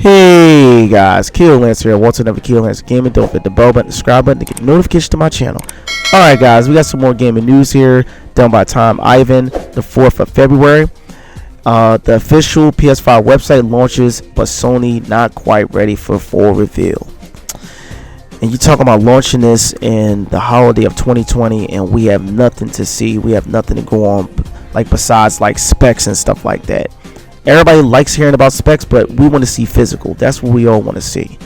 Hey guys, Kill Lance here. What's another Kill Lance Gaming? Don't forget the bell button, subscribe button to get notifications to my channel. Alright guys, we got some more gaming news here done by Time Ivan, the 4th of February. The official PS5 website launches, but Sony not quite ready for full reveal. And you talking about launching this in the holiday of 2020 and we have nothing to see, we have nothing to go on like besides like specs and stuff like that. Everybody likes hearing about specs, but we want to see physical. That's what we all want to see.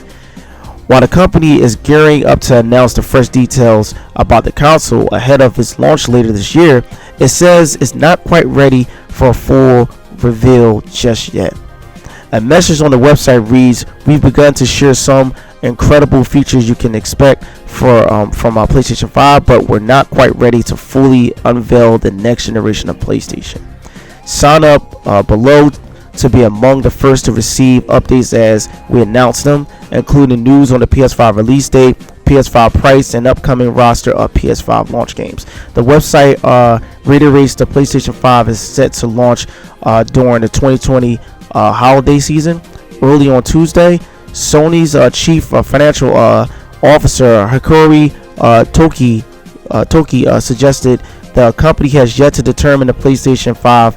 While the company is gearing up to announce the fresh details about the console ahead of its launch later this year, it says it's not quite ready for a full reveal just yet. A message on the website reads, "We've begun to share some incredible features you can expect from our PlayStation 5, but we're not quite ready to fully unveil the next generation of PlayStation. Sign up below to be among the first to receive updates as we announce them, including news on the PS5 release date, PS5 price, and upcoming roster of PS5 launch games." The website reiterates the PlayStation 5 is set to launch during the 2020 holiday season. Early on Tuesday, Sony's chief financial officer Hikori Toki suggested the company has yet to determine the PlayStation 5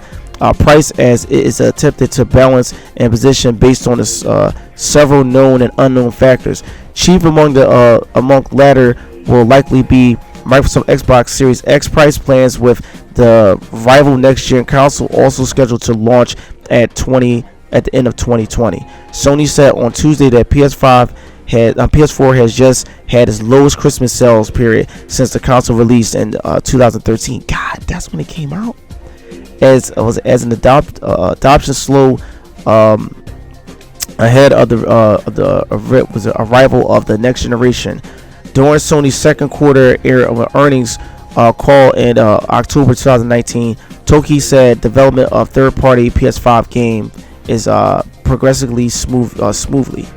price as it is attempted to balance and position based on the several known and unknown factors. Chief among latter will likely be Microsoft Xbox Series X price plans, with the rival next-gen console also scheduled to launch at the end of 2020. Sony said on Tuesday that PS4 has just had its lowest Christmas sales period since the console released in 2013. God, that's when it came out. As an adoption slow ahead of the arrival of the next generation. During Sony's second quarter earnings call in October 2019, Toki said development of third-party PS5 game is progressing smoothly.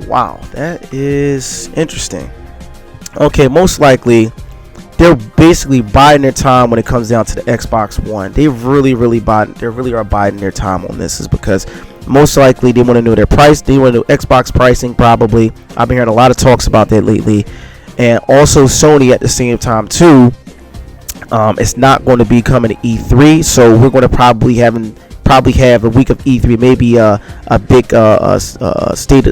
Wow, that is interesting. Okay, most likely they're basically biding their time when it comes down to the Xbox One. They really are biding their time on this, is because most likely they want to know their price. They want to know Xbox pricing probably. I've been hearing a lot of talks about that lately. And also Sony at the same time too. It's not going to be coming to E3, so we're going to probably have a week of E3, maybe a big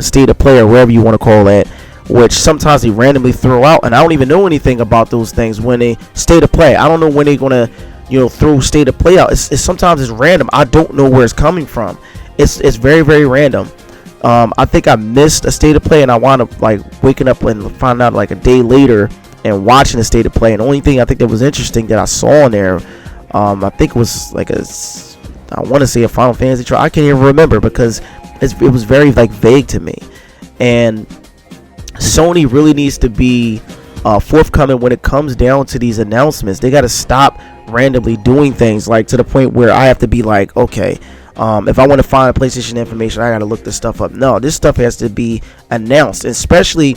state of play, or whatever you want to call that, which sometimes they randomly throw out, and I don't even know anything about those things when they state of play. I don't know when they're gonna, throw state of play out. It's sometimes it's random. I don't know where it's coming from. It's very, very random. I think I missed a state of play, and I wound up like waking up and find out like a day later and watching the state of play. And the only thing I think that was interesting that I saw in there, I think it was like I want to say a Final Fantasy trial. I can't even remember because it was very like vague to me. And Sony really needs to be forthcoming when it comes down to these announcements. They got to stop randomly doing things like to the point where I have to be like, okay, if I want to find PlayStation information, I got to look this stuff up. No, this stuff has to be announced. And especially,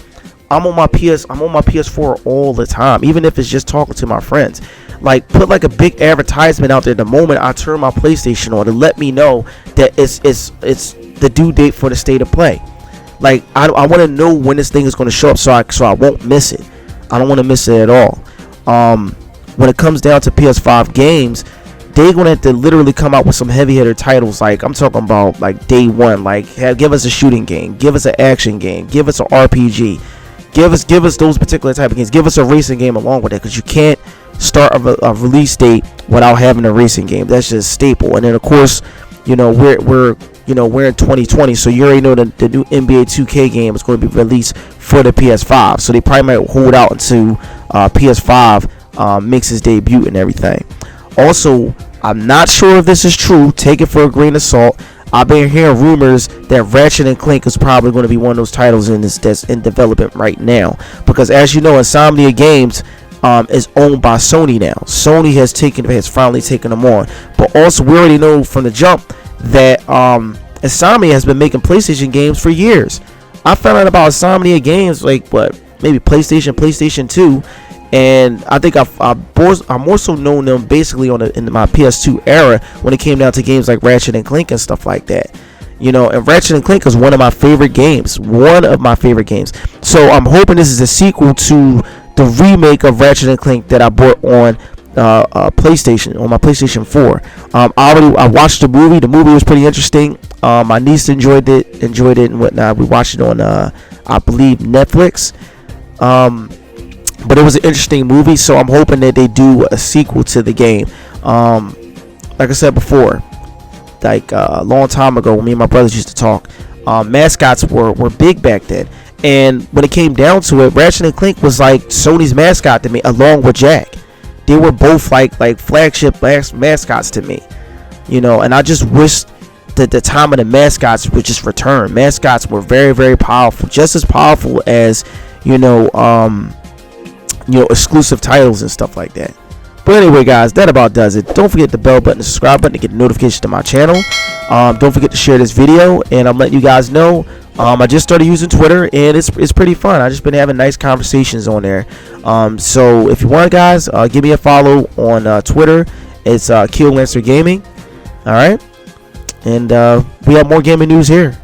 I'm on my PS4 all the time, even if it's just talking to my friends. Like, put like a big advertisement out there the moment I turn my PlayStation on to let me know that it's the due date for the state of play. Like, I want to know when this thing is going to show up so I won't miss it. I don't want to miss it at all. When it comes down to PS5 games, they're going to have to literally come out with some heavy hitter titles. Like, I'm talking about like day one. Like, give us a shooting game, give us an action game, give us an RPG, give us those particular type of games, give us a racing game along with it, because you can't start a release date without having a racing game. That's just staple. And then of course, we're in 2020, so you already know the new NBA 2K game is going to be released for the PS5. So they probably might hold out until PS5 makes its debut and everything. Also, I'm not sure if this is true. Take it for a grain of salt. I've been hearing rumors that Ratchet & Clank is probably going to be one of those titles that's in development right now. Because as you know, Insomnia Games is owned by Sony now. Sony has finally taken them on. But also, we already know from the jump that Insomnia has been making PlayStation games for years. I found out about Insomnia Games maybe PlayStation 2, And I think I more so known them basically in my PS2 era when it came down to games like Ratchet and Clank and stuff like that. And Ratchet and Clank is one of my favorite games. So I'm hoping this is a sequel to the remake of Ratchet and Clank that I bought on PlayStation, on my PlayStation 4. I watched the movie. The movie was pretty interesting. My niece enjoyed it and whatnot. We watched it on I believe Netflix. But it was an interesting movie, so I'm hoping that they do a sequel to the game. Like I said before, like a long time ago when me and my brothers used to talk, mascots were big back then. And when it came down to it, Ratchet and Clank was like Sony's mascot to me, along with Jack. They were both like flagship mascots to me, and I just wish that the time of the mascots would just return. Mascots were very, very powerful, just as powerful as exclusive titles and stuff like that. But anyway, guys, that about does it. Don't forget the bell button, the subscribe button to get notifications to my channel. Don't forget to share this video, and I'm letting you guys know I just started using Twitter, and it's pretty fun. I just been having nice conversations on there. So if you want, guys, give me a follow on Twitter. It's Kill Lancer Gaming. All right, and we have more gaming news here.